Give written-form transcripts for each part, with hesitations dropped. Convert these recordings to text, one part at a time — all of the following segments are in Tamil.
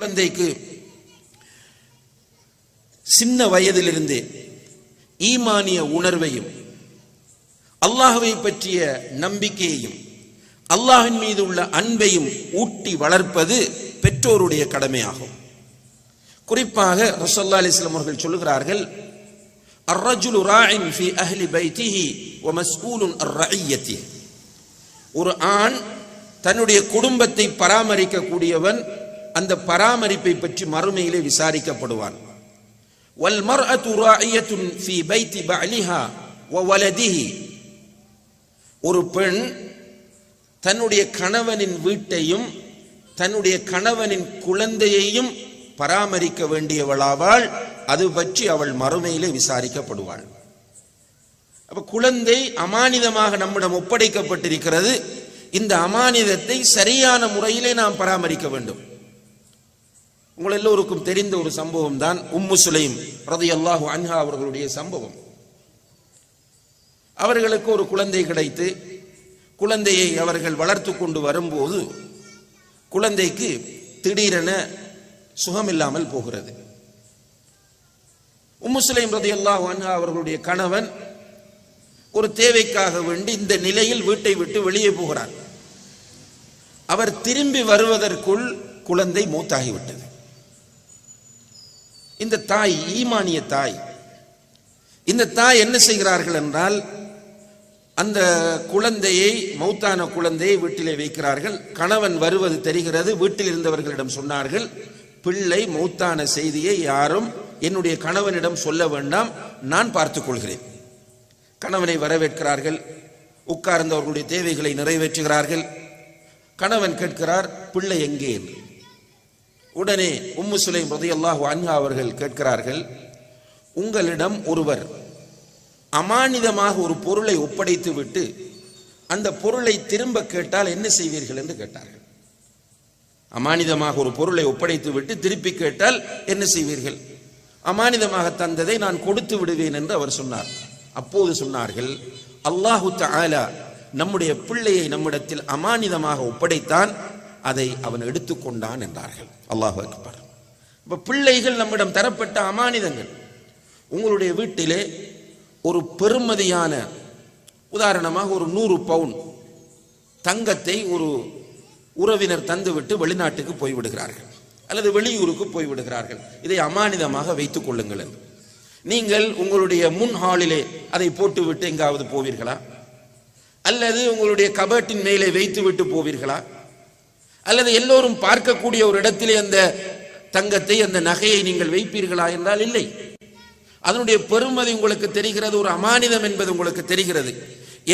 குழந்தைக்கு சின்ன வயதிலிருந்தே ஈமானிய உணர்வையும் அல்லாஹ்வை பற்றிய நம்பிக்கையையும் அல்லாஹ்வின் மீது உள்ள அன்பையும் ஊட்டி வளர்ப்பது பெற்றோருடைய கடமையாகும். குறிப்பாக ரசூலுல்லாஹி அலைஹி வஸல்லம் அவர்கள் சொல்லுகிறார்கள், அர்ரஜுலு ராஇன் ஃபீ அஹ்லி பைத்திஹி வ மஸ்ஊலுன் அன் ரஇய்யத்திஹி. ஒரு ஆண் தன்னுடைய குடும்பத்தை பராமரிக்க கூடியவன், அந்த பராமரிப்பை பற்றி மறுமையிலே விசாரிக்கப்படுவான். வல் மர்அத்து ராஇயத்துன் ஃபீ பைத்தி பஅலிஹா வ வலதிஹி. ஒரு பெண் தன்னுடைய கணவனின் வீட்டையும் தன்னுடைய கணவனின் குழந்தையையும் பராமரிக்க வேண்டியவளாவாள். அது பற்றி அவள் மறுமையிலே விசாரிக்கப்படுவாள். அப்ப குழந்தை அமானிதமாக நம்மிடம் ஒப்படைக்கப்பட்டிருக்கிறது. இந்த அமானிதத்தை சரியான முறையிலே நாம் பராமரிக்க வேண்டும். உங்கள் எல்லோருக்கும் தெரிந்த ஒரு சம்பவம் தான் உம்மு சுலைம் ரலியல்லாஹு அன்ஹா அவர்களுடைய சம்பவம். அவர்களுக்கு ஒரு குழந்தை கிடைத்து குழந்தையை அவர்கள் வளர்த்து கொண்டு வரும்போது குழந்தைக்கு திடீரென சுகமில்லாமல் போகிறது. உம்மு சுலைம் ரலியல்லாஹு அன்ஹா அவர்களுடைய கணவன் ஒரு தேவைக்காக வேண்டி இந்த நிலையில் வீட்டை விட்டு வெளியே போகிறார். அவர் திரும்பி வருவதற்குள் குழந்தை மூத்தாகிவிட்டது. இந்த தாய் ஈமானிய தாய். இந்த தாய் என்ன செய்கிறார்கள் என்றால், அந்த குழந்தையை, மௌத்தான குழந்தையை வீட்டிலே வைக்கிறார்கள். கணவன் வருவது தெரிகிறது. வீட்டில் இருந்தவர்களிடம் சொன்னார்கள், பிள்ளை மௌத்தான செய்தியை யாரும் என்னுடைய கணவனிடம் சொல்ல வேண்டாம், நான் பார்த்துக் கொள்கிறேன். கணவனை வரவேற்கிறார்கள். உட்கார்ந்தவர்களுடைய தேவைகளை நிறைவேற்றுகிறார்கள். கணவன் கேட்கிறார், பிள்ளை எங்கே என்று. உடனே உம்மு சுலைம் ரலியல்லாஹு அன்ஹா அவர்கள் கேட்கிறார்கள், உங்களிடம் ஒருவர் அமானிதமாக ஒரு பொருளை ஒப்படைத்து விட்டு அந்த பொருளை திரும்ப கேட்டால் என்ன செய்வீர்கள் என்று கேட்டார்கள். அமானிதமாக ஒரு பொருளை ஒப்படைத்து விட்டு திருப்பி கேட்டால் என்ன செய்வீர்கள்? அமானிதமாக தந்ததை நான் கொடுத்து விடுவேன் என்று அவர் சொன்னார். அப்போது சொன்னார்கள், அல்லாஹு தஆலா நம்முடைய பிள்ளையை நம்மிடத்தில் அமானிதமாக ஒப்படைத்தான், அதை அவன் எடுத்துக்கொண்டான் என்றார்கள். அல்லாஹு அக்பர். இப்ப பிள்ளைகள் நம்மிடம் தரப்பட்ட அமானிதங்கள். உங்களுடைய வீட்டிலே ஒரு பெருமதியான, உதாரணமாக ஒரு 100 பவுன் தங்கத்தை ஒரு உறவினர் தந்துவிட்டு வெளிநாட்டுக்கு போய்விடுகிறார்கள் அல்லது வெளியூருக்கு போய்விடுகிறார்கள். இதை அமானிதமாக வைத்துக் கொள்ளுங்கள் என்று நீங்கள் உங்களுடைய முன் ஹாலிலே அதை போட்டுவிட்டு எங்காவது போவீர்களா? அல்லது உங்களுடைய கபட்டின் மேலே வைத்து விட்டு போவீர்களா? அல்லது எல்லோரும் பார்க்கக்கூடிய ஒரு இடத்திலே அந்த தங்கத்தை, அந்த நகையை நீங்கள் வைப்பீர்களா என்றால் இல்லை. அதனுடைய பெருமதி உங்களுக்கு தெரிகிறது, ஒரு அமானிதம் என்பது உங்களுக்கு தெரிகிறது.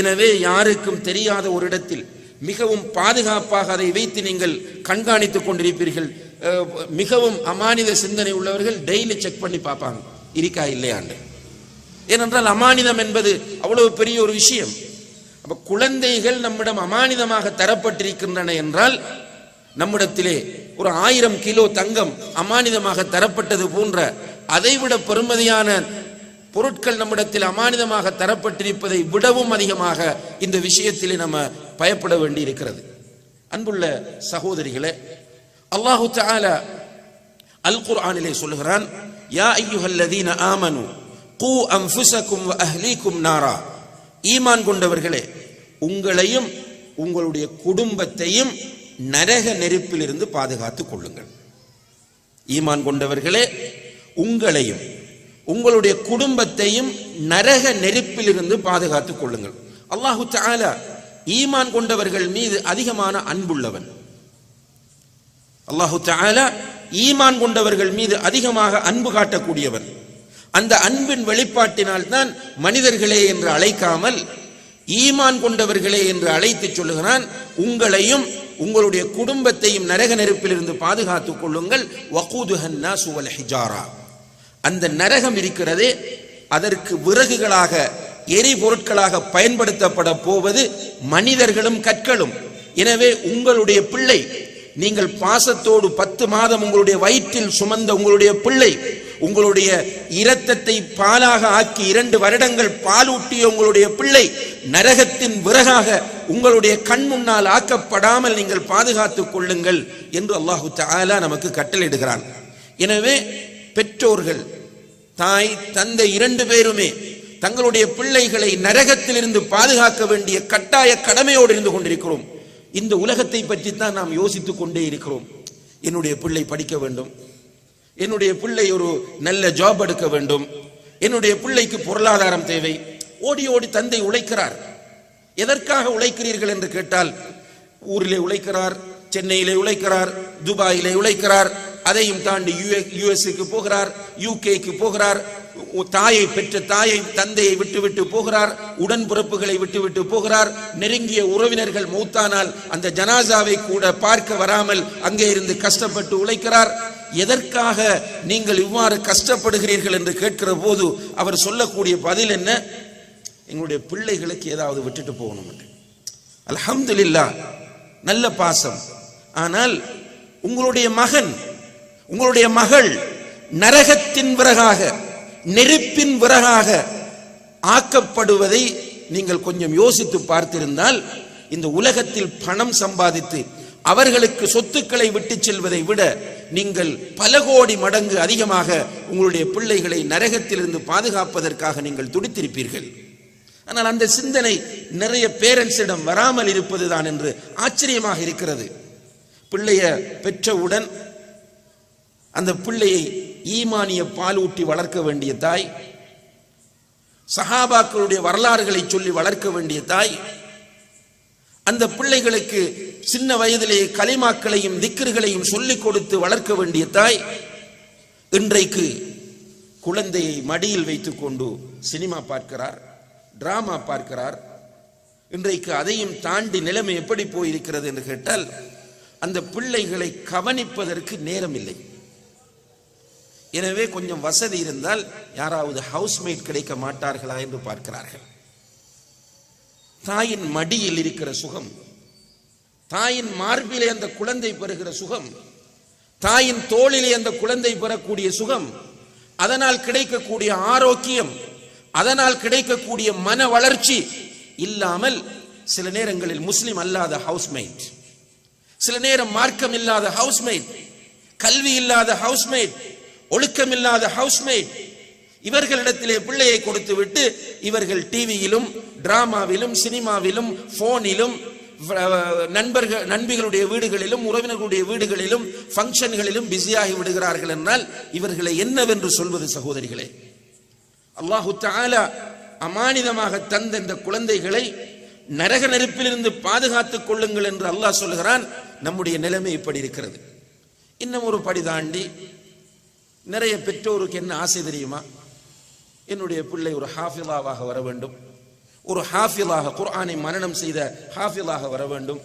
எனவே யாருக்கும் தெரியாத ஒரு இடத்தில் மிகவும் பாதுகாப்பாக அதை வைத்து நீங்கள் கண்காணித்துக் கொண்டிருப்பீர்கள். மிகவும் அமானித சிந்தனை உள்ளவர்கள் டெய்லி செக் பண்ணி பார்ப்பாங்க, இருக்கா இல்லையாண்டு. ஏனென்றால் அமானிதம் என்பது அவ்வளவு பெரிய ஒரு விஷயம். அப்ப குழந்தைகள் நம்மிடம் அமானிதமாக தரப்பட்டிருக்கின்றன என்றால், நம்மிடத்திலே ஒரு 1000 கிலோ தங்கம் அமானிதமாக தரப்பட்டது போன்ற அதைவிட பெருமதியான பொருட்கள் நம்மிடத்தில் அமானிதமாக தரப்பட்டிருப்பதை விடவும் அதிகமாக இந்த விஷயத்திலே நம்ம பயப்பட வேண்டி இருக்கிறது. அன்புள்ள சகோதரிகளே, அல்லாஹு தஆலா அல் குர்ஆனிலே சொல்லுகிறான், யா அய்யுஹல்லதீன ஆமனு கூ அன்ஃபுஸகும் வ அஹ்லீகும் நாரா. ஈமான் கொண்டவர்களே, உங்களையும் உங்களுடைய குடும்பத்தையும் நரக நெருப்பிலிருந்து பாதுகாத்துக் கொள்ளுங்கள். ஈமான் கொண்டவர்களே, உங்களையும் உங்களுடைய குடும்பத்தையும் நரக நெருப்பிலிருந்து பாதுகாத்துக் கொள்ளுங்கள். அல்லாஹு தஆலா ஈமான் கொண்டவர்கள் மீது அதிகமான அன்புள்ளவன். அல்லாஹு தஆலா ஈமான் கொண்டவர்கள் மீது அதிகமாக அன்பு காட்டக்கூடியவன். அந்த அன்பின் வெளிப்பாட்டினால் தான் மனிதர்களே என்று அழைக்காமல் ஈமான் கொண்டவர்களே என்று அழைத்து சொல்லுகிறான், உங்களையும் உங்களுடைய குடும்பத்தையும் நரக நெருப்பிலிருந்து பாதுகாத்துக் கொள்ளுங்கள். வகூதுஹன் நாசு வல் ஹிஜாரா. அந்த நரகம் இருக்கிறதே, அதற்கு விறகுகளாக, எரிபொருட்களாக பயன்படுத்தப்பட போவது மனிதர்களும் கற்களும். எனவே உங்களுடைய பிள்ளை, நீங்கள் பாசத்தோடு 10 மாதம் உங்களுடைய வயிற்றில் சுமந்த உங்களுடைய பிள்ளை உங்களுடைய இரத்தத்தை பாலாக ஆக்கி 2 வருடங்கள் பாலூட்டிய உங்களுடைய பிள்ளை நரகத்தின் விறகாக உங்களுடைய கண் முன்னால் ஆக்கப்படாமல் நீங்கள் பாதுகாத்துக் கொள்ளுங்கள் என்று அல்லாஹு தஆலா நமக்கு கட்டளையிடுகிறான். எனவே பெற்றோர்கள், தாய் தந்தை 2 பேருமே தங்களுடைய பிள்ளைகளை நரகத்திலிருந்து பாதுகாக்க வேண்டிய கட்டாய கடமையோடு இருந்து கொண்டிருக்கிறோம். இந்த உலகத்தை பற்றி தான் நாம் யோசித்துக் கொண்டே இருக்கிறோம். என்னுடைய பிள்ளை படிக்க வேண்டும், என்னுடைய பிள்ளை ஒரு நல்ல ஜாப் எடுக்க வேண்டும், என்னுடைய பிள்ளைக்கு பொருளாதாரம் தேவை. ஓடி ஓடி தந்தை உழைக்கிறார். எதற்காக உழைக்கிறீர்கள் என்று கேட்டால், ஊரிலே உழைக்கிறார், சென்னையிலே உழைக்கிறார், துபாயிலே உழைக்கிறார், அதையும் தாண்டி யுஎஸ்க்கு போகிறார், யூகேக்கு போகிறார், தாயை பெற்ற தாயை தந்தையை விட்டுவிட்டு போகிறார், உடன்பிறப்புகளை விட்டுவிட்டு போகிறார், நெருங்கிய உறவினர்கள் மௌத்தானால் அந்த ஜனாசாவை கூட பார்க்க வராமல் அங்கே இருந்து கஷ்டப்பட்டு உழைக்கிறார். எதற்காக நீங்கள் இவ்வாறு கஷ்டப்படுகிறீர்கள் என்று கேட்கிற போது அவர் சொல்லக்கூடிய பதில் என்ன? எங்களுடைய பிள்ளைகளுக்கு ஏதாவது விட்டுட்டு போகணும் என்று. அல்ஹம்துலில்லாஹ், நல்ல பாசம். ஆனால் உங்களுடைய மகன், உங்களுடைய மகள் நரகத்தின் விறகாக, நெருப்பின் விறகாக ஆக்கப்படுவதை நீங்கள் கொஞ்சம் யோசித்து பார்த்திருந்தால், இந்த உலகத்தில் பணம் சம்பாதித்து அவர்களுக்கு சொத்துக்களை விட்டு செல்வதை விட நீங்கள் பல கோடி மடங்கு அதிகமாக உங்களுடைய பிள்ளைகளை நரகத்திலிருந்து பாதுகாப்பதற்காக நீங்கள் துடித்திருப்பீர்கள். ஆனால் அந்த சிந்தனை நிறைய பேரண்ட்ஸிடம் வராமல் இருப்பதுதான் என்று ஆச்சரியமாக இருக்கிறது. பிள்ளைய பெற்றவுடன் அந்த பிள்ளையை ஈமானிய பாலூட்டி வளர்க்க வேண்டிய தாய், சஹாபாக்களுடைய வரலாறுகளை சொல்லி வளர்க்க வேண்டிய தாய், அந்த பிள்ளைகளுக்கு சின்ன வயதிலே கலிமாக்களையும் திக்ருகளையும் சொல்லிக் கொடுத்து வளர்க்க வேண்டிய தாய், இன்றைக்கு குழந்தையை மடியில் வைத்துக் கொண்டு சினிமா பார்க்கிறார், டிராமா பார்க்கிறார். இன்றைக்கு அதையும் தாண்டி நிலைமை எப்படி போயிருக்கிறது என்று கேட்டால், அந்த பிள்ளைகளை கவனிப்பதற்கு நேரம் இல்லை. எனவே கொஞ்சம் வசதி இருந்தால் யாராவது ஹவுஸ்மேட் கிடைக்க மாட்டார்களா என்று பார்க்கிறார்கள். தாயின் மடியில் இருக்கிற சுகம், தாயின் மார்பிலே அந்த குழந்தை பெறுகிற சுகம், தாயின் தோளிலே அந்த குழந்தை பெறக்கூடிய சுகம், அதனால் கிடைக்கக்கூடிய ஆரோக்கியம், அதனால் கிடைக்கக்கூடிய மன வளர்ச்சி இல்லாமல் சில நேரங்களில் முஸ்லிம் அல்லாத ஹவுஸ்மேட், சில நேரம் மார்க்கம் இல்லாத ஹவுஸ்மேட், கல்வி இல்லாத ஹவுஸ்மேட், ஒழுக்கம் இல்லாத ஹவுஸ்மேட், இவர்களிடத்திலே பிள்ளையை கொடுத்து விட்டு இவர்கள் டிவியிலும் டிராமாவிலும் சினிமாவிலும் போனிலும் நண்பர்களுடைய வீடுகளிலும் உறவினர்களுடைய வீடுகளிலும் ஃபங்க்ஷன்களிலும் பிஸியாகி விடுகிறார்கள். என்றால் இவர்களை என்னவென்று சொல்வது சகோதரிகளே? அல்லாஹு தஆலா அமானிதமாக தந்த இந்த குழந்தைகளை நரக நெருப்பிலிருந்து பாதுகாத்துக் கொள்ளுங்கள் என்று அல்லாஹ் சொல்லுகிறான். நம்முடைய நிலைமை இப்படி இருக்கிறது. இன்னும் ஒரு படி தாண்டி நிறைய பெற்றோருக்கு என்ன ஆசை தெரியுமா? என்னுடைய பிள்ளை ஒரு ஹாஃபிலாவாக வர வேண்டும், ஒரு ஹாஃபிலாக குர்ஆனை மனனம் செய்த ஹாஃபிலாக வர வேண்டும்,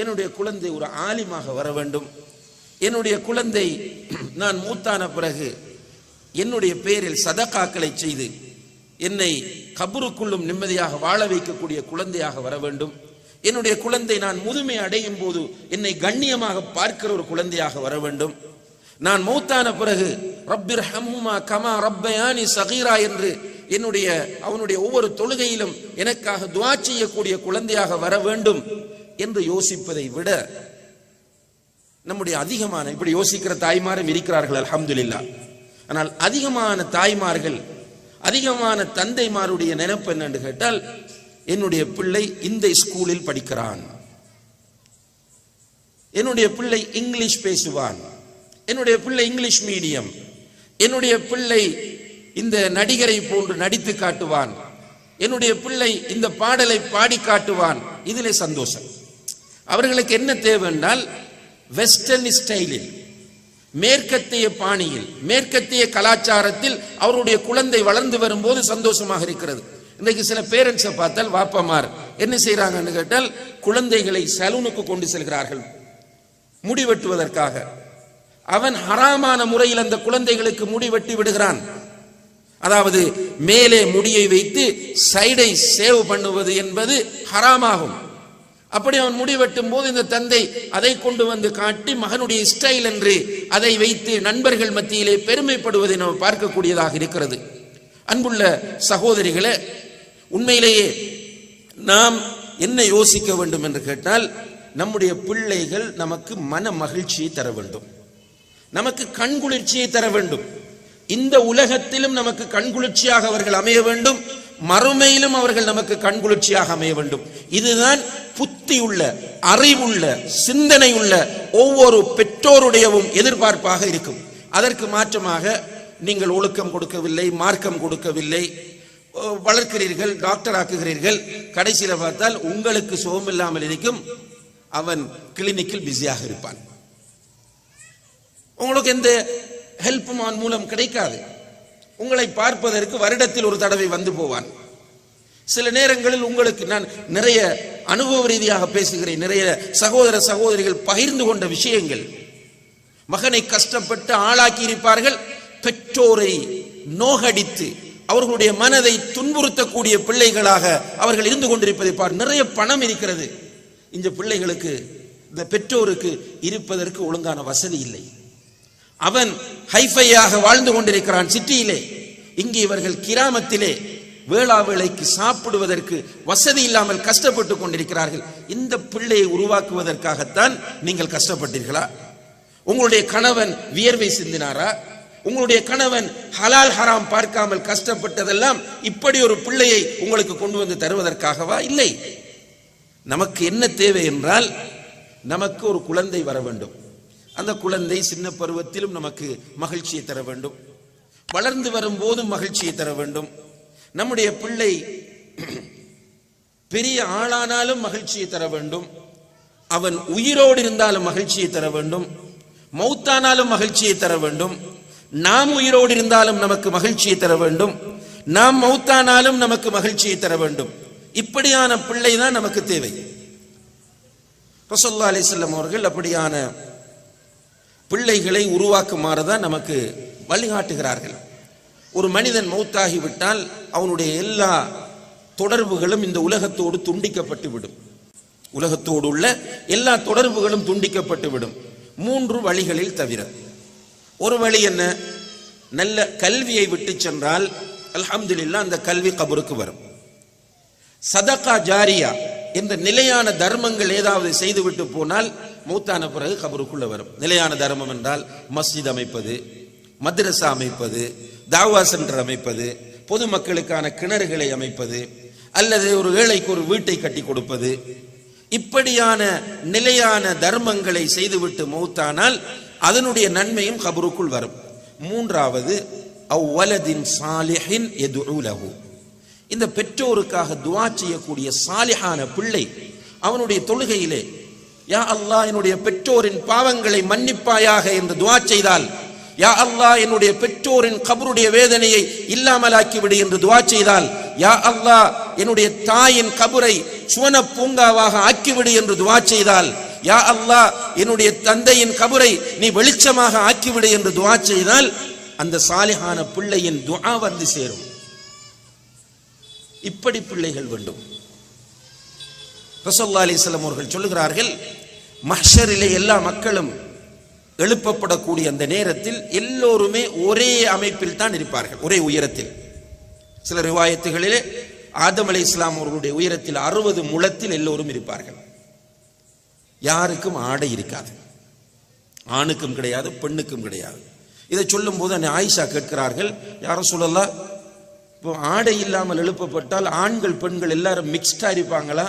என்னுடைய குழந்தை ஒரு ஆலிமாக வர வேண்டும், என்னுடைய குழந்தை நான் மூத்தான பிறகு என்னுடைய பெயரில் சதகாக்களை செய்து என்னை கபருக்குள்ளும் நிம்மதியாக வாழ வைக்கக்கூடிய குழந்தையாக வர வேண்டும், என்னுடைய குழந்தை நான் முதுமை அடையும் போது என்னை கண்ணியமாக பார்க்கிற ஒரு குழந்தையாக வர வேண்டும், நான் மௌத்தான பிறகு ரப்பிர்ஹம்ஹுமா கமா ரப்பயானி சகீரா என்று அவனுடைய ஒவ்வொரு தொழுகையிலும் எனக்காக துஆ செய்யக்கூடிய குழந்தையாக வர வேண்டும் என்று யோசிப்பதை விட நம்முடைய அதிகமான இப்படி யோசிக்கிற தாய்மாரும் இருக்கிறார்கள் அல்ஹம்துலில்லாஹ். ஆனால் அதிகமான தாய்மார்கள், அதிகமான தந்தைமாருடைய நினைப்பு என்னன்னு கேட்டால், என்னுடைய பிள்ளை இந்த ஸ்கூலில் படிக்கிறான், என்னுடைய பிள்ளை இங்கிலீஷ் பேசுவான், என்னுடைய பிள்ளை இங்கிலீஷ் மீடியம், என்னுடைய பிள்ளை இந்த நடிகரை போன்று நடித்து காட்டுவான், என்னுடைய பிள்ளை இந்த பாடலை பாடி காட்டுவான். இதிலே சந்தோஷம். அவர்களுக்கு என்ன தேவை என்றால், வெஸ்டர்ன் ஸ்டைலில், மேற்கத்திய பாணியில், மேற்கத்திய கலாச்சாரத்தில் அவருடைய குழந்தை வளர்ந்து வரும்போது சந்தோஷமாக இருக்கிறது. இன்றைக்கு சில பேரண்ட்ஸை பார்த்தால், வாப்பமார் என்ன செய்யறாங்கன்னு கேட்டால், குழந்தைகளை சலூனுக்கு கொண்டு செல்கிறார்கள் முடி வெட்டுவதற்காக. அவன் ஹராமான முறையில் அந்த குழந்தைகளுக்கு முடி வெட்டி விடுகிறான். அதாவது மேலே முடியை வைத்து சைடை சேவ் பண்ணுவது என்பது ஹராமாகும். அப்படி அவன் முடிவெட்டும் போது இந்த தந்தை அதை கொண்டு வந்து காட்டி மகனுடைய ஸ்டைல் என்று அதை வைத்து நண்பர்கள் மத்தியிலே பெருமைப்படுவதை நாம் பார்க்கக்கூடியதாக இருக்கிறது. அன்புள்ள சகோதரிகளே, உண்மையிலேயே நாம் என்ன யோசிக்க வேண்டும் என்று கேட்டால், நம்முடைய பிள்ளைகள் நமக்கு மன மகிழ்ச்சியை தர வேண்டும், நமக்கு கண்குளிர்ச்சியை தர வேண்டும். இந்த உலகத்திலும் நமக்கு கண்குளிர்ச்சியாக அவர்கள் அமைய வேண்டும், மறுமையிலும் அவர்கள் நமக்கு கண்குளிர்ச்சியாக அமைய வேண்டும். இதுதான் புத்தியுள்ள, அறிவுள்ள, சிந்தனை உள்ள ஒவ்வொரு பெற்றோருடையவும் எதிர்பார்ப்பாக இருக்கும். அதற்கு மாற்றமாக நீங்கள் ஒழுக்கம் கொடுக்கவில்லை, மார்க்கம் கொடுக்கவில்லை, வளர்க்கிறீர்கள், டாக்டர் ஆக்குகிறீர்கள், கடைசியில் பார்த்தால் உங்களுக்கு சுகம் இல்லாமல் இருக்கும், அவன் கிளினிக்கில் பிஸியாக இருப்பான். உங்களுக்கு எந்த ஹெல்ப்பும் அவன் மூலம் கிடைக்காது. உங்களை பார்ப்பதற்கு வருடத்தில் ஒரு தடவை வந்து போவான். சில நேரங்களில் உங்களுக்கு நான் நிறைய அனுபவ ரீதியாக பேசுகிறேன். நிறைய சகோதர சகோதரிகள் பகிர்ந்து கொண்ட விஷயங்கள். மகனை கஷ்டப்பட்டு ஆளாக்கி இருப்பார்கள், பெற்றோரை நோகடித்து அவர்களுடைய மனதை துன்புறுத்தக்கூடிய பிள்ளைகளாக அவர்கள் இருந்து கொண்டிருப்பதை பார். நிறைய பணம் இருக்கிறது, இந்த பிள்ளைகளுக்கு, இந்த பெற்றோருக்கு இருப்பதற்கு ஒழுங்கான வசதி இல்லை. அவன் ஹைஃபையாக வாழ்ந்து கொண்டிருக்கிறான் சிட்டியிலே, இங்கே இவர்கள் கிராமத்திலே வேளா வேளைக்கு சாப்பிடுவதற்கு வசதி இல்லாமல் கஷ்டப்பட்டு கொண்டிருக்கிறார்கள். இந்த பிள்ளையை உருவாக்குவதற்காகத்தான் நீங்கள் கஷ்டப்பட்டீர்களா? உங்களுடைய கணவன் வியர்வை சிந்தினாரா? உங்களுடைய கணவன் ஹலால் ஹராம் பார்க்காமல் கஷ்டப்பட்டதெல்லாம் இப்படி ஒரு பிள்ளையை உங்களுக்கு கொண்டு வந்து தருவதற்காகவா? இல்லை. நமக்கு என்ன தேவை என்றால், நமக்கு ஒரு குழந்தை வர வேண்டும். அந்த குழந்தை சின்ன பருவத்திலும் நமக்கு மகிழ்ச்சியை தர வேண்டும், வளர்ந்து வரும்போதும் மகிழ்ச்சியை தர வேண்டும். நம்முடைய பிள்ளை பெரிய ஆளானாலும் மகிழ்ச்சியை தர வேண்டும், அவன் உயிரோடு இருந்தாலும் மகிழ்ச்சியை தர வேண்டும், மௌத்தானாலும் மகிழ்ச்சியை தர வேண்டும். நாம் உயிரோடு இருந்தாலும் நமக்கு மகிழ்ச்சியை தர வேண்டும், நாம் மௌத்தானாலும் நமக்கு மகிழ்ச்சியை தர வேண்டும். இப்படியான பிள்ளை தான் நமக்கு தேவை. ரசூலுல்லாஹி அலைஹி வஸல்லம் அவர்கள் அப்படியான பிள்ளைகளை உருவாக்குமாறுதான் நமக்கு வழிகாட்டுகிறார்கள். ஒரு மனிதன் மௌத்தாகிவிட்டால் அவனுடைய எல்லா தொடர்புகளும் இந்த உலகத்தோடு துண்டிக்கப்பட்டு விடும். உலகத்தோடு உள்ள எல்லா தொடர்புகளும் துண்டிக்கப்பட்டு விடும், 3 வழிகளில் தவிர. ஒரு வழி என்ன? நல்ல கல்வியை விட்டு சென்றால் அல்ஹம்துலில்லாஹ் அந்த கல்வி கபருக்கு வரும். சதகா ஜாரியா என்ற நிலையான தர்மங்கள் ஏதாவது செய்துவிட்டு போனால் மௌத்தான பிறகு கபருக்குள்ள வரும். நிலையான தர்மம் என்றால் மஸ்ஜித் அமைப்பது, மദ്രസா அமைப்பது, தாவா சென்டர் அமைப்பது, பொதுமக்களுக்கான கிணறுகளை அமைப்பது, அல்லது ஒரு ஏழைக்கு ஒரு வீட்டை கட்டி கொடுப்பது. இப்படியான நிலையான தர்மங்களை செய்துவிட்டு மௌத்தானால் அதனுடைய நன்மையும் கபருக்குள் வரும். 3வது அவ்வலதின் சாலிஹின் யதுஉ லஹு, இந்த பெற்றோருக்காக துஆ செய்யக்கூடிய சாலிஹான பிள்ளை அவனுடைய தொழுகையிலே யா அல்லாஹ் என்னுடைய பெற்றோரின் பாவங்களை மன்னிப்பாயாக என்று துஆ செய்தால், யா அல்லாஹ் என்னுடைய பெற்றோரின் கபருடைய வேதனையை இல்லாமலாக்கி விடு என்று துஆ செய்தால், யா அல்லாஹ் என்னுடைய தாயின் கபரை சுவன பூங்காவாக ஆக்கிவிடு என்று துஆ செய்தால், யா அல்லாஹ் என்னுடைய தந்தையின் கபரை நீ வெளிச்சமாக ஆக்கிவிடு என்று துஆ செய்தால் அந்த சாலிஹான பிள்ளையின் துஆ வந்து சேரும். இப்படி பிள்ளைகள் வேண்டும். ரசூலுல்லாஹி அலைஹி வஸல்லம் அவர்கள் சொல்லுகிறார்கள், மஹ்ஷரிலே எல்லா மக்களும் எழுப்பப்படக்கூடிய அந்த நேரத்தில் எல்லோருமே ஒரே அமைப்பில் தான் இருப்பார்கள், ஒரே உயரத்தில். சில ரிவாயத்துகளிலே ஆதம் அலைஹிஸ்ஸலாம் அவர்களுடைய உயரத்தில் 60 முழத்தில் எல்லோரும் இருப்பார்கள். யாருக்கும் ஆடை இருக்காது, ஆணுக்கும் கிடையாது, பெண்ணுக்கும் கிடையாது. இதை சொல்லும் போது ஆயிஷா கேட்கிறார்கள், யா ரசூலல்லாஹ், இப்போ ஆடை இல்லாமல் எழுப்பப்பட்டால் ஆண்கள் பெண்கள் எல்லாரும் மிக்ஸ்டா இருப்பாங்களா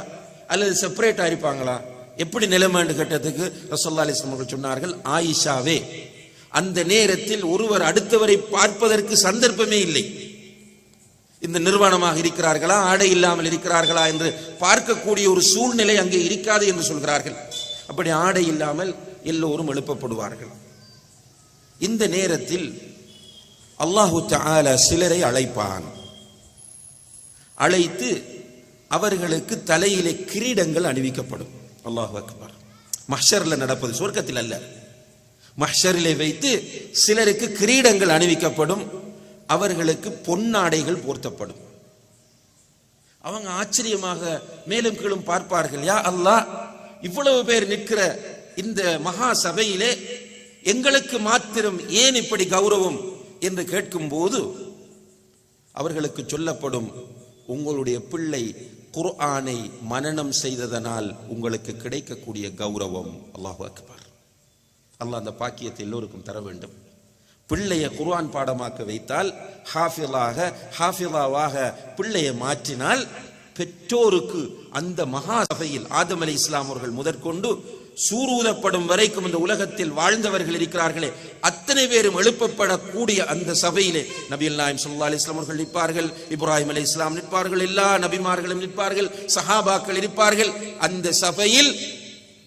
அல்லது செப்பரேட்டா இருப்பாங்களா, எப்படி நிலைமைன்னு கேட்டதுக்கு ரசூலுல்லாஹி அலைஹி வஸல்லம் சொன்னார்கள், ஆயிஷாவே, அந்த நேரத்தில் ஒருவர் அடுத்தவரை பார்ப்பதற்கு சந்தர்ப்பமே இல்லை. இந்த நிர்வாணமாக இருக்கிறார்களா, ஆடை இல்லாமல் இருக்கிறார்களா என்று பார்க்கக்கூடிய ஒரு சூழ்நிலை அங்கே இருக்காது என்று சொல்கிறார்கள். அப்படி ஆடை இல்லாமல் எல்லோரும் எழுப்பப்படுவார்கள். இந்த நேரத்தில் அல்லாஹு தஆலா சிலரை அழைப்பான். அழைத்து அவர்களுக்கு தலையிலே கிரீடங்கள் அணிவிக்கப்படும். அல்லாஹு அக்பர். மஹ்ஷர்ல நடப்பது, சொர்க்கத்தில் அல்ல. மஹ்ஷரிலே வைத்து சிலருக்கு கிரீடங்கள் அணிவிக்கப்படும், அவர்களுக்கு பொன்னாடைகள் போர்த்தப்படும். அவங்க ஆச்சரியமாக மேலும் கீழும் பார்ப்பார்கள், யா அல்லாஹ், இவ்வளவு பேர் நிற்கிற இந்த மகா சபையிலே எங்களுக்கு மாத்திரம் ஏன் இப்படி கௌரவம் என்று கேட்கும் போது அவர்களுக்கு சொல்லப்படும், உங்களுடைய பிள்ளை குர்ஆனை மனனம் செய்ததனால் உங்களுக்கு கிடைக்கக்கூடிய கௌரவம். அல்லாஹு அக்பர். அல்லாஹ் அந்த பாக்கியத்தை எல்லோருக்கும் தர வேண்டும். பிள்ளையை குர்ஆன் பாடமாக்க வைத்தால், ஹாஃபிலாவாக பிள்ளையை மாற்றினால், பெற்றோருக்கு அந்த மகா சபையில் ஆதம் அலைஹிஸ்ஸலாம் அவர்கள் முதற்கொண்டு சூரூதப்படும் வரைக்கும் இந்த உலகத்தில் வாழ்ந்தவர்கள் இருக்கிறார்களே, அத்தனை பேரும் எழுப்பப்படக்கூடிய அந்த சபையிலே நபிகள் நாயகம் ஸல்லல்லாஹு அலைஹி வஸல்லம் அவர்கள் நிற்பார்கள், இப்ராஹிம் அலைஹிஸ்ஸலாம் நிற்பார்கள், எல்லா நபிமார்களும் நிற்பார்கள், சஹாபாக்கள் இருப்பார்கள். அந்த சபையில்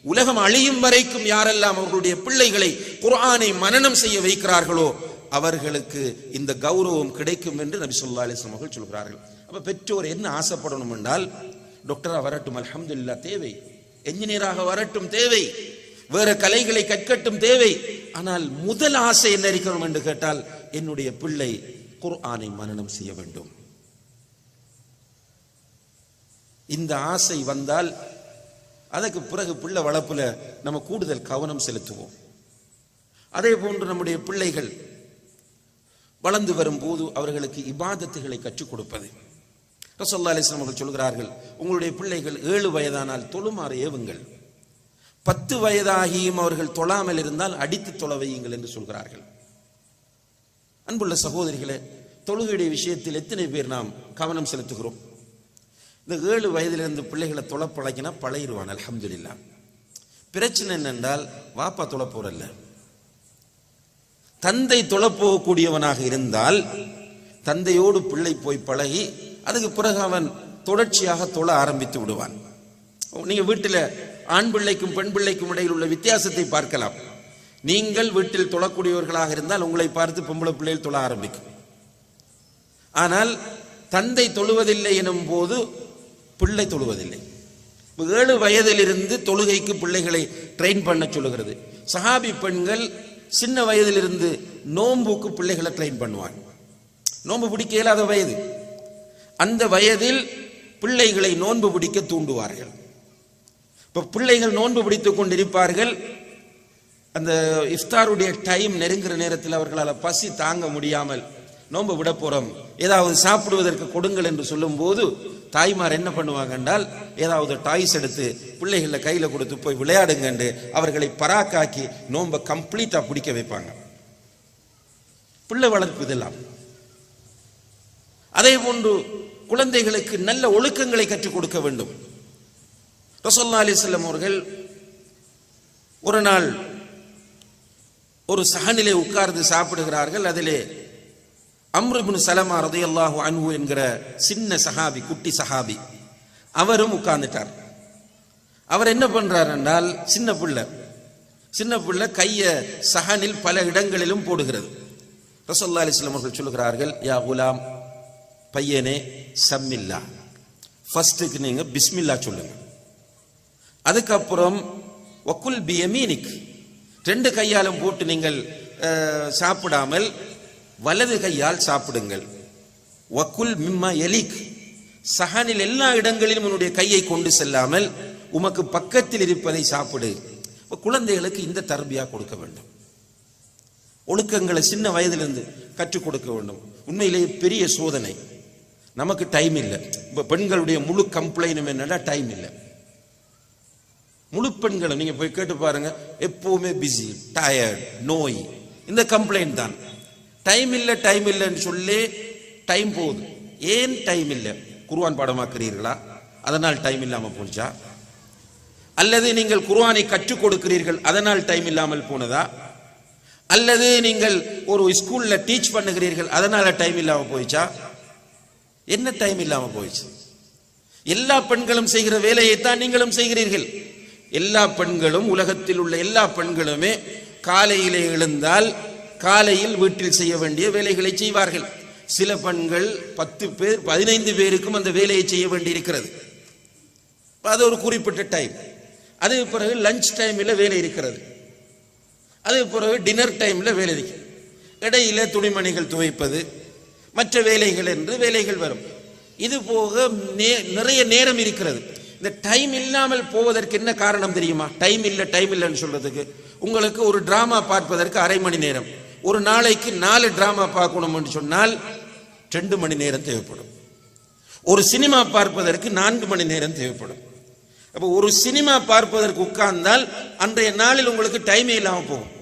உலகம் அழியும் வரைக்கும் யாரெல்லாம் அவர்களுடைய பிள்ளைகளை குர்ஆனை மனனம் செய்ய வைக்கிறார்களோ அவர்களுக்கு இந்த கௌரவம் கிடைக்கும் என்று நபி ஸல்லல்லாஹு அலைஹி வஸல்லம் அவர்கள் சொல்கிறார்கள். அப்ப பெற்றோர் என்ன ஆசைப்படணும் என்றால், டாக்டரா வரட்டும் அல்ஹம்துலில்லாஹ் தேவை, என்ஜினியராக வரட்டும் தேவை, வேற கலைகளை கற்கட்டும் தேவை, ஆனால் முதல் ஆசை என்ன இருக்கணும் என்று கேட்டால், என்னுடைய பிள்ளை குர்ஆனை மனனம் செய்ய வேண்டும். இந்த ஆசை வந்தால் அதற்கு பிறகு பிள்ளை வளர்ப்புல நம்ம கூடுதல் கவனம் செலுத்துவோம். அதே போன்று நம்முடைய பிள்ளைகள் வளர்ந்து வரும்போது அவர்களுக்கு இபாதத்துகளை கற்றுக் கொடுப்பது. ரசூலுல்லாஹி அலைஹி வஸல்லம் அவர்கள் சொல்கிறார்கள், உங்களுடைய பிள்ளைகள் 7 வயதானால் தொழுமாறு ஏவுங்கள், 10 வயதாகியும் அவர்கள் தொழாமல் இருந்தால் அடித்து தொழ வையுங்கள் என்று சொல்கிறார்கள். அன்புள்ள சகோதரிகளே, தொழுகையுடைய விஷயத்தில் எத்தனை பேர் நாம் கவனம் செலுத்துகிறோம்? இந்த 7 வயதிலிருந்து பிள்ளைகளை தொழ பழக்கினா பழகிடுவான், அல்ஹம்துலில்லாஹ். பிரச்சனை என்னென்றால், வாப்பா தொழ போறல்ல, தந்தை தொழப்போகக்கூடியவனாக இருந்தால் தந்தையோடு பிள்ளை போய் பழகி அதுக்கு பிறகு அவன் தொடர்ச்சியாக தொழ ஆரம்பித்து விடுவான். நீங்க வீட்டில் ஆண் பிள்ளைக்கும் பெண் பிள்ளைக்கும் இடையில் உள்ள வித்தியாசத்தை பார்க்கலாம். நீங்கள் வீட்டில் தொழக்கூடியவர்களாக இருந்தால் உங்களை பார்த்து பொம்பளை பிள்ளைகள் தொழ ஆரம்பிக்கும். ஆனால் தந்தை தொழுவதில்லை எனும் போது பிள்ளை தொழுவதில்லை. 7 வயதிலிருந்து தொழுகைக்கு பிள்ளைகளை ட்ரெயின் பண்ண சொல்லுகிறது. சஹாபி பெண்கள் சின்ன வயதிலிருந்து நோன்புக்கு பிள்ளைகளை ட்ரெயின் பண்ணுவாங்க. நோன்பு பிடிக்க இயலாத வயது, அந்த வயதில் பிள்ளைகளை நோன்பு பிடிக்க தூண்டுவார்கள். இப்ப பிள்ளைகள் நோன்பு பிடித்துக் கொண்டிருப்பார்கள். அந்த இஃப்தாருடைய டைம் நெருங்குற நேரத்தில் அவர்களால் பசி தாங்க முடியாமல் நோன்பு விட போறோம், ஏதாவது சாப்பிடுவதற்கு கொடுங்கள் என்று சொல்லும் போது தாய்மார் என்ன பண்ணுவாங்க என்றால், ஏதாவது டாய்ஸ் எடுத்து பிள்ளைகளை கையில கொடுத்து போய் விளையாடுங்க என்று அவர்களை பராக்காக்கி நோன்பை கம்ப்ளீட்டா பிடிக்க வைப்பாங்க. பிள்ளை வளர்ப்பு இதெல்லாம். அதே போன்று குழந்தைகளுக்கு நல்ல ஒழுக்கங்களை கற்றுக் கொடுக்க வேண்டும். ரசூலுல்லாஹி அலைஹி வஸல்லம் அவர்கள் ஒரு நாள் ஒரு சஹனிலே உட்கார்ந்து சாப்பிடுகிறார்கள். அதிலே அம்ர் இப்னு சலமா ரலியல்லாஹு அன்ஹு என்கிற சின்ன சஹாபி, குட்டி சஹாபி, அவரும் உட்கார்ந்துட்டார். அவர் என்ன பண்றார் என்றால், சின்ன பிள்ளை கைய சஹனில் பல இடங்களிலும் போடுகிறது. ரசூலுல்லாஹி அலைஹி வஸல்லம் அவர்கள் சொல்கிறார்கள், யா குலாம், பையனே, சம்மில்லா, ஃபர்ஸ்ட்டுக்கு நீங்க பிஸ்மில்லா சொல்லுங்க. அதுக்கப்புறம் வக்குல் பியமீனிக், 2 கையாலும் போட்டு நீங்கள் சாப்பிடாமல் வலது கையால் சாப்பிடுங்கள். வக்குல் மிம்மா எலிக், சஹனில் எல்லா இடங்களிலும் உன்னுடைய கையை கொண்டு செல்லாமல் உமக்கு பக்கத்தில் இருப்பதை சாப்பிடு. குழந்தைகளுக்கு இந்த தர்பியா கொடுக்க வேண்டும். ஒழுக்கங்களை சின்ன வயதிலிருந்து கற்றுக் கொடுக்க வேண்டும். உண்மையிலேயே பெரிய சோதனை. நமக்கு டைம் இல்லை. இப்ப பெண்களுடைய முழு கம்ப்ளைண்டும் என்னன்னா டைம் இல்லை. முழு பெண்களும் நீங்க போய் கேட்டு பாருங்க, எப்பவுமே பிஸி, டயர்ட், நோய், இந்த கம்ப்ளைண்ட் தான். டைம் இல்லைன்னு சொல்லி டைம் போகுது. ஏன் டைம் இல்லை? குர்ஆன் பாடமாக்குறீர்களா, அதனால் டைம் இல்லாமல் போச்சா? அல்லது நீங்கள் குர்ஆனை கற்றுக் கொடுக்கிறீர்கள், அதனால் டைம் இல்லாமல் போனதா? அல்லது நீங்கள் ஒரு ஸ்கூல்ல டீச் பண்ணுகிறீர்கள், அதனால டைம் இல்லாமல் போயிச்சா? என்ன டைம் இல்லாமல் போயிச்சு? எல்லா பெண்களும் செய்கிற வேலையைத்தான் நீங்களும் செய்கிறீர்கள். எல்லா பெண்களும், உலகத்தில் உள்ள எல்லா பெண்களுமே காலையிலே எழுந்தால் காலையில் வீட்டில் செய்ய வேண்டிய வேலைகளை செய்வார்கள். சில பெண்கள் 10 பேர் 15 பேருக்கும் அந்த வேலையை செய்ய வேண்டி இருக்கிறது. அது ஒரு குறிப்பிட்ட டைம். அது பிறகு லஞ்ச் டைம்ல வேலை இருக்கிறது. அது பிறகு டின்னர் டைம்ல வேலை இருக்கிறது. இடையில துணிமணிகள் துவைப்பது, மற்ற வேலைகள் என்று வேலைகள் வரும். இது போக நிறைய நேரம் இருக்கிறது. இந்த டைம் இல்லாமல் போவதற்கு என்ன காரணம் தெரியுமா? டைம் இல்லைன்னு சொல்றதுக்கு, உங்களுக்கு ஒரு டிராமா பார்ப்பதற்கு அரை மணி நேரம், ஒரு நாளைக்கு 4 டிராமா பார்க்கணும்னு சொன்னால் 2 மணி நேரம் தேவைப்படும். ஒரு சினிமா பார்ப்பதற்கு 4 மணி நேரம் தேவைப்படும். அப்போ ஒரு சினிமா பார்ப்பதற்கு உட்கார்ந்தால் அன்றைய நாளில் உங்களுக்கு டைமே இல்லாமல் போகும்.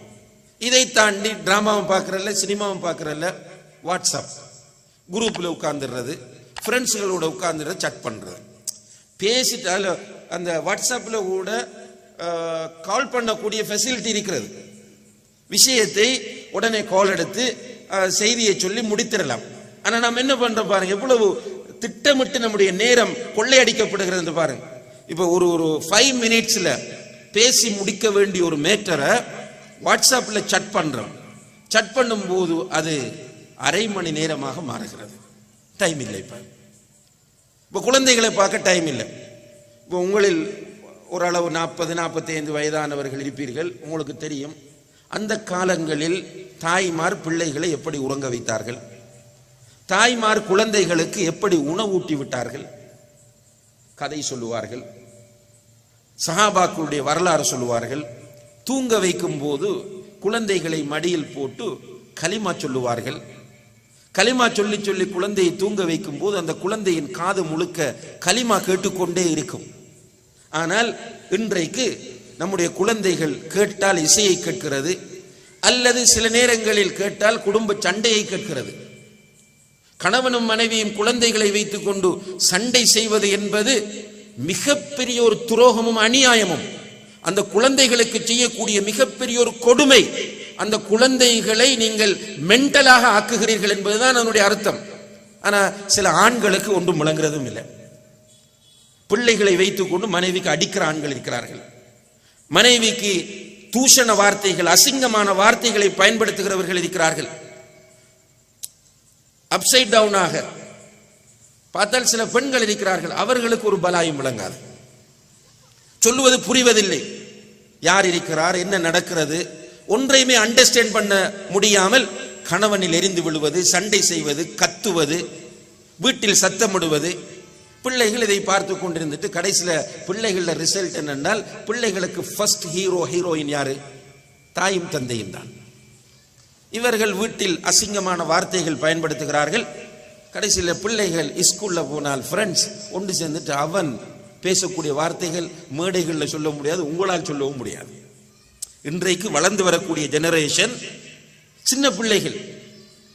இதை தாண்டி டிராமாவும் பார்க்கறல்ல, சினிமாவும் பார்க்கறல்ல, வாட்ஸ்அப் குரூப்பில் உட்கார்ந்துடுறது, ஃப்ரெண்ட்ஸுகளோட உட்கார்ந்துடுறது, சட் பண்ணுறது, பேசிட்டால் அந்த வாட்ஸ்அப்பில் கூட கால் பண்ணக்கூடிய ஃபெசிலிட்டி இருக்கிறது. விஷயத்தை உடனே கால் எடுத்து செய்தியை சொல்லி முடித்திடலாம். ஆனால் நாம் என்ன பண்ணுறோம் பாருங்க, எவ்வளவு திட்டமிட்டு நம்முடைய நேரம் கொள்ளையடிக்கப்படுகிறது பாருங்க. இப்போ ஒரு 5 மினிட்ஸில் பேசி முடிக்க வேண்டிய ஒரு மேட்டரை வாட்ஸ்அப்பில் சட் பண்ணுறோம். சட் பண்ணும்போது அது அரை மணி நேரமாக மாறுகிறது. டைம் இல்லை. இப்போ குழந்தைகளை பார்க்க டைம் இல்லை. இப்போ உங்களில் ஓரளவு 40-45 வயதானவர்கள் இருப்பீர்கள். உங்களுக்கு தெரியும், அந்த காலங்களில் தாய்மார் பிள்ளைகளை எப்படி உறங்க வைத்தார்கள், தாய்மார் குழந்தைகளுக்கு எப்படி உணவூட்டி விட்டார்கள். கதை சொல்லுவார்கள், சஹாபாக்களுடைய வரலாறு சொல்லுவார்கள். தூங்க வைக்கும் போது குழந்தைகளை மடியில் போட்டு கலிமா சொல்லுவார்கள். கலிமா சொல்லி சொல்லி குழந்தையை தூங்க வைக்கும் போது அந்த குழந்தையின் காது முழுக்க கலிமா கேட்டுக்கொண்டே இருக்கும். ஆனால் இன்றைக்கு நம்முடைய குழந்தைகள் கேட்டால் இசையை கேட்கிறது, அல்லது சில நேரங்களில் கேட்டால் குடும்ப சண்டையை கேட்கிறது. கணவனும் மனைவியும் குழந்தைகளை வைத்துக் கொண்டு சண்டை செய்வது என்பது மிகப்பெரிய ஒரு துரோகமும் அநியாயமும், அந்த குழந்தைகளுக்கு செய்யக்கூடிய மிகப்பெரிய ஒரு கொடுமை. அந்த குழந்தைகளை நீங்கள் மென்டலாக ஆக்குகிறீர்கள் என்பதுதான் அதனுடைய அர்த்தம். ஆனால் சில ஆண்களுக்கு ஒன்றும் விளங்குறதும் இல்லை. பிள்ளைகளை வைத்துக் கொண்டு மனைவிக்கு அடிக்கிற ஆண்கள் இருக்கிறார்கள். மனைவிக்கு தூஷண வார்த்தைகள், அசிங்கமான வார்த்தைகளை பயன்படுத்துகிறவர்கள் இருக்கிறார்கள். அப்சைட் டவுனாக பார்த்தால் சில பெண்கள் இருக்கிறார்கள், அவர்களுக்கு ஒரு பலாயும் விளங்காது, சொல்லுவது புரிவதில்லை. யார் இருக்கிறார், என்ன நடக்கிறது, ஒன்றையுமே அண்டர்ஸ்டாண்ட் பண்ண முடியாமல் கணவனில் எரிந்து விழுவது, சண்டை செய்வது, கத்துவது, வீட்டில் சத்தமிடுவது. பிள்ளைகள் இதை பார்த்து கொண்டிருந்துட்டு கடைசியில் பிள்ளைகள ரிசல்ட் என்னென்றால், பிள்ளைகளுக்கு ஃபர்ஸ்ட் ஹீரோயின் யாரு? தாயும் தந்தையும் தான். இவர்கள் வீட்டில் அசிங்கமான வார்த்தைகள் பயன்படுத்துகிறார்கள். கடைசியில் பிள்ளைகள் ஸ்கூலில் போனால் ஃப்ரெண்ட்ஸ் ஒன்று சேர்ந்துட்டு அவன் பேசக்கூடிய வார்த்தைகள் மேடைகளில் சொல்ல முடியாது, உங்களால் சொல்லவும் முடியாது. இன்றைக்கு வளர்ந்து வரக்கூடிய ஜெனரேஷன் சின்ன பிள்ளைகள்,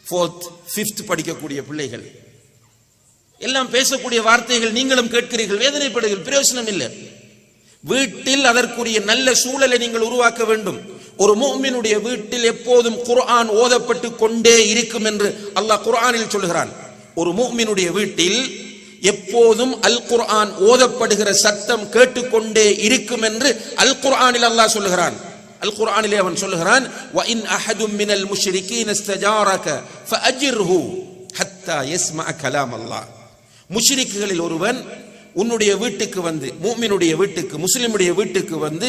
4th 5th படிக்கக்கூடிய பிள்ளைகள் எல்லாம் பேசக்கூடிய வார்த்தைகள் நீங்களும் கேட்கிறீர்கள், வேதனைப்படுகிறீர்கள், பிரயோஜனம் இல்லை. வீட்டில் அதற்குரிய நல்ல சூழலை நீங்கள் உருவாக்க வேண்டும். ஒரு முஃமினுடைய வீட்டில் எப்போதும் குர்ஆன் ஓதப்பட்டு கொண்டே இருக்கும் என்று அல்லாஹ் குர்ஆனில் சொல்கிறான். ஒரு முஃமினுடைய வீட்டில் எப்போதும் அல் குர்ஆன் ஓதப்படுகிற சத்தம் கேட்டுக்கொண்டே இருக்கும் என்று அல் குர்ஆனில் அல்லாஹ் சொல்கிறான். அல் குர்ஆனிலே அவன் சொல்கிறான், வ இன் அஹதும் மினல் முஷ்ரிகீன இஸ்தஜாரக ஃபஅஜிர்ஹு ஹத்தா யஸ்மஅ கலாம் அல்லாஹ். முஷ்ரிக்குகளில் ஒருவன் உன்னுடைய வீட்டுக்கு வந்து, முஃமினுடைய வீட்டுக்கு, முஸ்லிமுடைய வீட்டுக்கு வந்து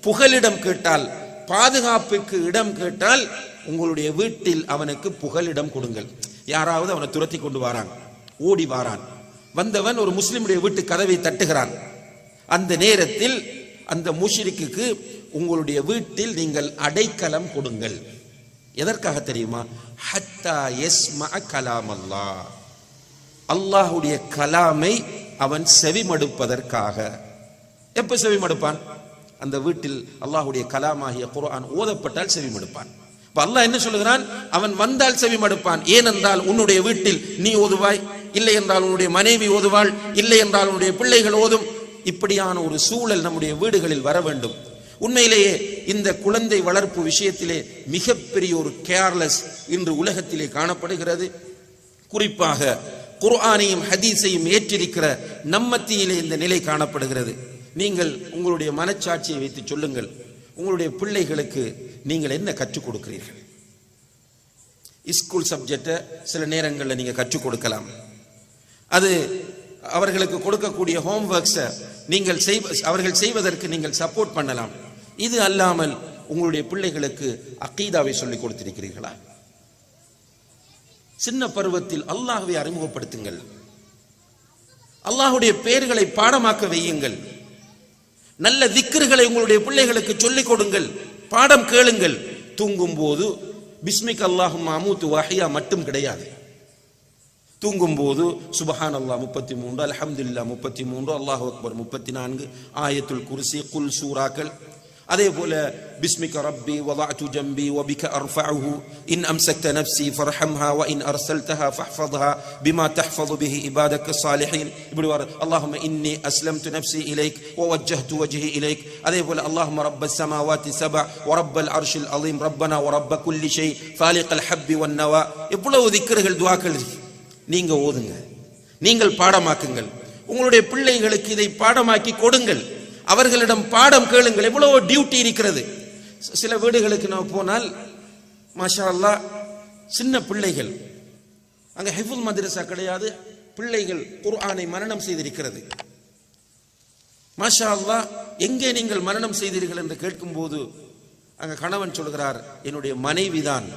புகலிடம் கேட்டால், பாதுகாப்புக்கு இடம் கேட்டால், உங்களுடைய வீட்டில் அவனுக்கு புகலிடம் கொடுங்கள். யாராவது அவனை துரத்தி கொண்டு வராங்க, ஓடி வாரான், வந்தவன் ஒரு முஸ்லிமுடைய வீட்டு கதவை தட்டுகிறான். அந்த நேரத்தில் அந்த முஷ்ரிக்குக்கு உங்களுடைய வீட்டில் நீங்கள் அடைக்கலம் கொடுங்கள். எதற்காக தெரியுமா? ஹத்தா யஸ்மஅ கலாம் அல்லாஹ், அல்லாஹ்வுடைய கலாமை அவன் செவிமடுப்பதற்காக. எப்ப செவிமடுப்பான்? அந்த வீட்டில் அல்லாஹ்வுடைய கலாமாகிய குர்ஆன் ஓதப்பட்டால் செவிமடுப்பான். அல்லாஹ் என்ன சொல்லுகிறான்? அவன் வந்தால் செவிமடுப்பான். ஏனென்றால் உன்னுடைய வீட்டில் நீ ஓதுவாய், இல்லை என்றால் உன்னுடைய மனைவி ஓதுவாள், இல்லை என்றால் உன்னுடைய பிள்ளைகள் ஓதும். இப்படியான ஒரு சூழல் நம்முடைய வீடுகளில் வர வேண்டும். உண்மையிலேயே இந்த குழந்தை வளர்ப்பு விஷயத்திலே மிகப்பெரிய ஒரு கேர்லெஸ் இன்று உலகத்திலே காணப்படுகிறது. குறிப்பாக குர்ஆனையும் ஹதீஸையும் ஏற்றிருக்கிற நம்மத்தியிலே இந்த நிலை காணப்படுகிறது. நீங்கள் உங்களுடைய மனச்சாட்சியை வைத்து சொல்லுங்கள், உங்களுடைய பிள்ளைகளுக்கு நீங்கள் என்ன கற்றுக் கொடுக்கிறீர்கள்? ஸ்கூல் சப்ஜெக்டை சில நேரங்களில் நீங்கள் கற்றுக் கொடுக்கலாம். அது அவர்களுக்கு கொடுக்கக்கூடிய ஹோம்ஒர்க்ஸை நீங்கள் அவர்கள் செய்வதற்கு நீங்கள் சப்போர்ட் பண்ணலாம். இது அல்லாமல் உங்களுடைய பிள்ளைகளுக்கு அகீதாவை சொல்லிக் கொடுத்திருக்கிறீர்களா? சின்ன பருவத்தில் அல்லாஹ்வை அறிமுகப்படுத்துங்கள். அல்லாஹ்வுடைய பெயர்களை பாடமாக்க வையுங்கள். நல்ல திக்ருகளை உங்களுடைய பிள்ளைகளுக்கு சொல்லிக் கொடுங்கள். பாடம் கேளுங்கள். தூங்கும் போது பிஸ்மிக் அல்லாஹும்ம அமூத்து வஹியா மட்டும் கிடையாது. தூங்கும் போது சுபஹானல்லாஹ் 33, அல்ஹம்துலில்லாஹ் 33, அல்லாஹு அக்பர் 34, ஆயத்துல் குர்சி, குல் சூராக்கள். அதே போல பிஸ்மிக ரப்பி வதஅது ஜம்பி வபிக அர்ஃபஉஹு இன் அம்சக்த நஃப்ஸி ஃபர்ஹம்ஹா வ இன் அர்ஸல்தஹா ஃபஹ்ஃபظஹா பிமா தஹ்ஃபظு பிஹி இபாதக ஸாலிஹீன். இப்படி வர அல்லாஹும்ம இன்னி அஸ்லம்து நஃப்ஸி இலைக் வ வஜ்ஜஹ்து வஜ்ஹி இலைக். அதே போல அல்லாஹும்ம ரப்பஸ் ஸமாவாதி சபஅ வ ரப்பல் அர்ஷில் அஸீம் ரப்பனா வ ரப்ப குல்லி ஷை ஃபாலிகல் ஹப்பி வன் நவா. இவ்வளவு திக்ருகள் துஆக்கள் நீங்க ஓதுங்க, நீங்கள் பாடமாக்குங்கள். உங்களுடைய பிள்ளைகளுக்கு இதை பாடமாக்கி கொடுங்கள். அவர்களிடம் பாடம் கேளுங்கள். எவ்வளவு டியூட்டி இருக்கிறது. சில வீடுகளுக்கு நான் போனால் மாஷா அல்லாஹ் சின்ன பிள்ளைகள், அங்க ஹிஃபுல் மദ്രസா கிடையாது, பிள்ளைகள் குர்ஆனை மனனம் செய்திருக்கிறது. மாஷா அல்லாஹ் எங்கே நீங்கள் மனனம் செய்தீர்கள் என்று கேட்கும் போது அங்க கணவன் சொல்கிறார், என்னுடைய மனைவிதான்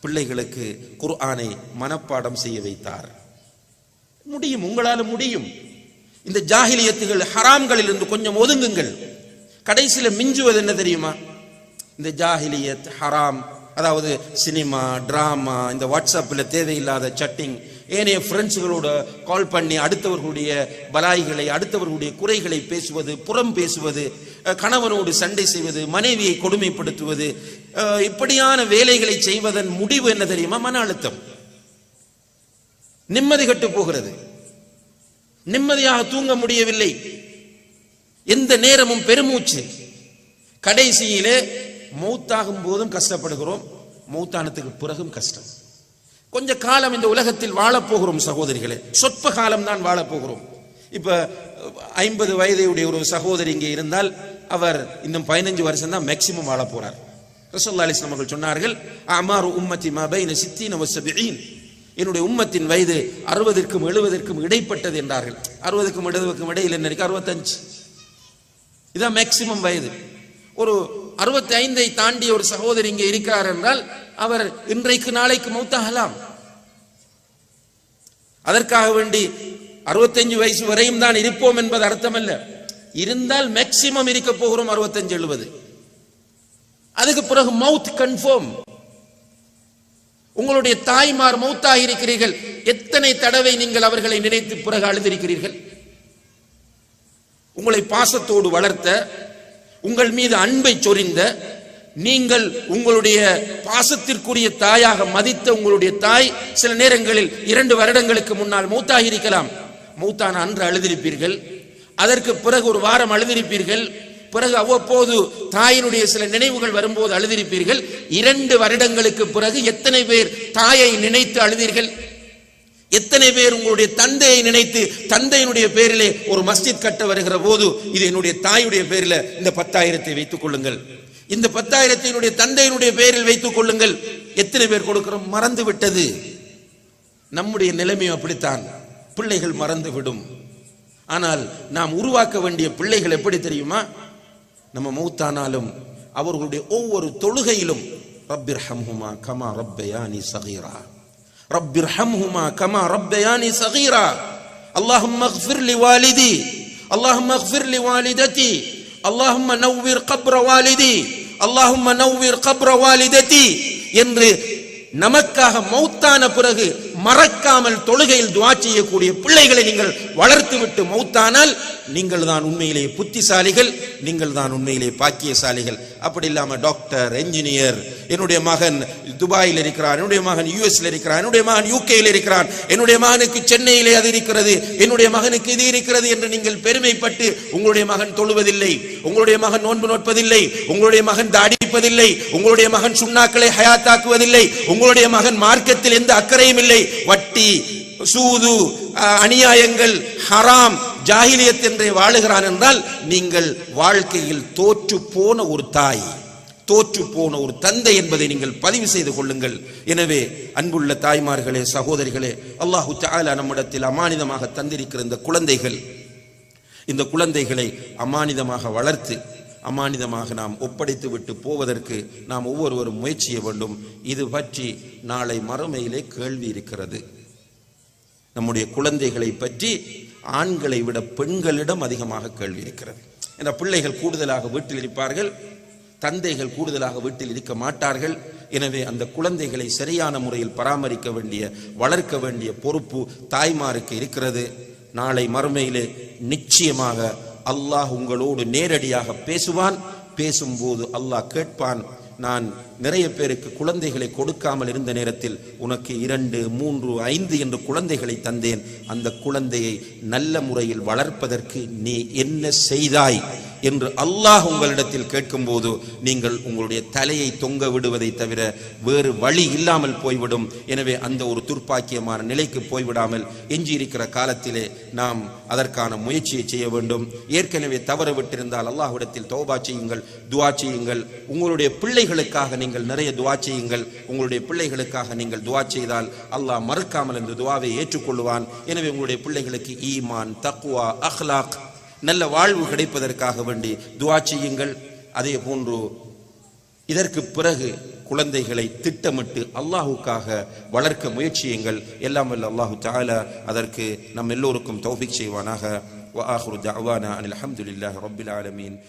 பிள்ளைகளுக்கு குர்ஆனை மனப்பாடம் செய்ய வைத்தார். முடியும், உங்களால முடியும். இந்த ஜாஹிலியத்துகள் ஹராம்களில் இருந்து கொஞ்சம் ஒதுங்குங்கள். கடைசியில் மிஞ்சுவது என்ன தெரியுமா? இந்த ஜாஹிலியத் ஹராம், அதாவது சினிமா, டிராமா, இந்த வாட்ஸ்அப்பில் தேவையில்லாத சட்டிங், ஏனைய ஃப்ரெண்ட்ஸுகளோட கால் பண்ணி அடுத்தவர்களுடைய பலாய்களை, அடுத்தவர்களுடைய குறைகளை பேசுவது, புறம் பேசுவது, கணவனோடு சண்டை செய்வது, மனைவியை கொடுமைப்படுத்துவது, இப்படியான வேலைகளை செய்வதன் முடிவு என்ன தெரியுமா? மன அழுத்தம். நிம்மதி கட்டு போகிறது. நிம்மதியாக தூங்க முடியவில்லை. எந்த நேரமும் பெருமூச்சு. கடைசியிலே மௌத்தாகும் போதும் கஷ்டப்படுகிறோம், மௌத்தானத்துக்கு பிறகும் கஷ்டம். கொஞ்ச காலம் இந்த உலகத்தில் வாழப்போகிறோம் சகோதரிகளே, சொற்ப காலம் தான் வாழப்போகிறோம். இப்ப 50 வயதையுடைய ஒரு சகோதரி இங்கே இருந்தால் அவர் இன்னும் 15 வருஷம் தான் மேக்சிமம் வாழ போறார். ரசூலுல்லாஹி அலைஹி வஸல்லம் அவர்கள் சொன்னார்கள், அமாரு உம்மத்தி மா பைன 60 வ 70. என்னுடைய உம்மத்தின் வயது 60க்கும் 70க்கும் இடைப்பட்டது என்றார்கள். 60க்கும் 70க்கும் இடையில் என்ன இருக்கு? 65. இதான் மேக்சிமம் வயது. ஒரு 65ஐ தாண்டிய ஒரு சகோதரி இங்கே இருக்கிறார் என்றால் அவர் இன்றைக்கு நாளைக்கு மௌத்தாகலாம். அதற்காக வேண்டி 65 வயசு வரையும் தான் இருப்போம் என்பது அர்த்தமல்ல. இருந்தால் மேக்சிமம் இருக்க போகிறோம் 65-70. அதுக்கு பிறகு மவுத் கன்ஃபார்ம். உங்களுடைய தாய்மார் மௌத்தாக இருக்கிறீர்கள், எத்தனை தடவை நீங்கள் அவர்களை நினைத்து பிறகு அழுதிருக்கிறீர்கள்? உங்களை பாசத்தோடு வளர்த்த, உங்கள் மீது அன்பை சொரிந்த, நீங்கள் உங்களுடைய பாசத்திற்குரிய தாயாக மதித்த உங்களுடைய தாய் சில நேரங்களில் 2 வருடங்களுக்கு முன்னால் மௌத்தாக இருக்கலாம். மௌத்தான அன்று அழுதிருப்பீர்கள், அதற்கு பிறகு ஒரு வாரம் அழுதிருப்பீர்கள், பிறகு அவ்வப்போது தாயினுடைய சில நினைவுகள் வரும்போது அழுதிருப்பீர்கள். 2 வருடங்களுக்கு பிறகு எத்தனை பேர் தாயை நினைத்து அழுதீர்கள்? எத்தனை பேர் உங்களுடைய தந்தையை நினைத்து தந்தையினுடைய பேரிலே ஒரு மஸ்ஜித் கட்ட வருகிற போது இது என்னுடைய தாயுடைய பேரில் இந்த 10,000 வைத்துக் கொள்ளுங்கள், இந்த 10,000 தந்தையினுடைய பேரில் வைத்துக் கொள்ளுங்கள். எத்தனை பேர் கொடுக்கிறோம்? மறந்து விட்டது. நம்முடைய நிலைமையும் அப்படித்தான். பிள்ளைகள் மறந்து விடும். ஆனால் நாம் உருவாக்க வேண்டிய பிள்ளைகள் எப்படி தெரியுமா? நம்ம மௌத்தானாலும் அவர்களுடைய ஒவ்வொரு தொழுகையிலும் ரப்பிர்ஹம்ஹுமா கமா ரப்பயானி ஸகீரா, ரப்பிர்ஹம்ஹுமா கமா ரப்பயானி ஸகீரா, அல்லாஹும்ம இக்ஃபிர் லிவாலிதி, அல்லாஹும்ம இக்ஃபிர் லிவாலிததி, அல்லாஹும்ம நவ்விர் கப்ர வாலிதி, அல்லாஹும்ம நவ்விர் கப்ர வாலிததி என்று நமக்காக மௌத்தான பிறகு மறக்காமல் தொழுகையில் துஆ செய்யக்கூடிய பிள்ளைகளை நீங்கள் வளர்த்துவிட்டு மௌத்தானால் நீங்கள் தான் உண்மையிலேயே புத்திசாலிகள், நீங்கள் தான் உண்மையிலேயே பாக்கியசாலிகள். அப்படி இல்லாம டாக்டர், என்ஜினியர், என்னுடைய மகன் துபாயில் இருக்கிறான், என்னுடைய மகன் யுஎஸ்ல இருக்கிறான், என்னுடைய மகன் யூகேயில் இருக்கிறான், என்னுடைய மகனுக்கு சென்னையிலே அது இருக்கிறது, என்னுடைய மகனுக்கு இது இருக்கிறது என்று நீங்கள் பெருமைப்பட்டு உங்களுடைய மகன் தொழுவதில்லை, உங்களுடைய மகன் நோன்பு நோட்பதில்லை, உங்களுடைய மகன் தாடிப்பதில்லை, உங்களுடைய மகன் சுண்ணாக்களை ஹயாத்தாக்குவதில்லை, உங்களுடைய மகன் மார்க்கத்தில் எந்த அக்கறையும் இல்லை, வட்டி, சூது, அநியாயங்கள், ஹராம், ஜாஹிலியத் என்றே வாழுகிறான் என்றால் நீங்கள் வாழ்க்கையில் தோற்று போன ஒரு தாய், தோற்று போன ஒரு தந்தை என்பதை நீங்கள் பதிவு செய்து கொள்ளுங்கள். எனவே அன்புள்ள தாய்மார்களே, சகோதரிகளே, அல்லாஹு தஆலா நம்மிடத்தில் அமானிதமாக தந்திருக்கிற இந்த குழந்தைகள், இந்த குழந்தைகளை அமானிதமாக வளர்த்து அமானிதமாக நாம் ஒப்படைத்து விட்டு போவதற்கு நாம் ஒவ்வொருவரும் முயற்சி செய்ய வேண்டும். இது பற்றி நாளை மறுமையிலே கேள்வி இருக்கிறது. நம்முடைய குழந்தைகளை பற்றி ஆண்களை விட பெண்களிடம் அதிகமாக கேள்வி இருக்கிறது. இந்த பிள்ளைகள் கூடுதலாக வீட்டில் இருப்பார்கள், தந்தைகள் கூடுதலாக வீட்டில் இருக்க மாட்டார்கள். எனவே அந்த குழந்தைகளை சரியான முறையில் பராமரிக்க வேண்டிய, வளர்க்க வேண்டிய பொறுப்பு தாய்மாருக்கு இருக்கிறது. நாளை மறுமையிலே நிச்சயமாக அல்லாஹ் உங்களோடு நேரடியாக பேசுவான். பேசும்போது அல்லாஹ் கேட்பான், நான் நிறைய பேருக்கு குழந்தைகளை கொடுக்காமல் இருந்த நேரத்தில் உனக்கு 2, 3, 5 என்று குழந்தைகளை தந்தேன். அந்த குழந்தையை நல்ல முறையில் வளர்ப்பதற்கு நீ என்ன செய்தாய் என்று அல்லாஹ் உங்களிடத்தில் கேட்கும்போது நீங்கள் உங்களுடைய தலையை தொங்க விடுவதை தவிர வேறு வழி இல்லாமல் போய்விடும். எனவே அந்த ஒரு துர்ப்பாக்கியமான நிலைக்கு போய்விடாமல் எஞ்சியிருக்கிற காலத்திலே நாம் அதற்கான முயற்சியை செய்ய வேண்டும். ஏற்கனவே தவறு விட்டிருந்தால் அல்லாஹ்விடத்தில் தௌபா செய்யுங்கள், துஆ செய்யுங்கள். உங்களுடைய பிள்ளைகளுக்காக நீங்கள் நிறைய துஆ செய்யுங்கள். உங்களுடைய பிள்ளைகளுக்காக நீங்கள் துஆ செய்தால் அல்லாஹ் மறுக்காமல் இந்த துஆவை ஏற்றுக்கொள்வான். எனவே உங்களுடைய பிள்ளைகளுக்கு ஈமான், தக்வா, அக்லாக், நல்ல வாழ்வு கிடைப்பதற்காக வேண்டி துஆ செய்யுங்கள். அதே போன்று இதற்கு பிறகு குழந்தைகளை திட்டமிட்டு அல்லாஹுக்காக வளர்க்க முயற்சியுங்கள். எல்லாம் வல்ல அல்லாஹு தஆலா அதற்கு நம் எல்லோருக்கும் தௌஃபீக் செய்வானாக. வ ஆகிரு தஅவானா அனில் ஹம்துலில்லாஹி ரப்பில் ஆலமீன்.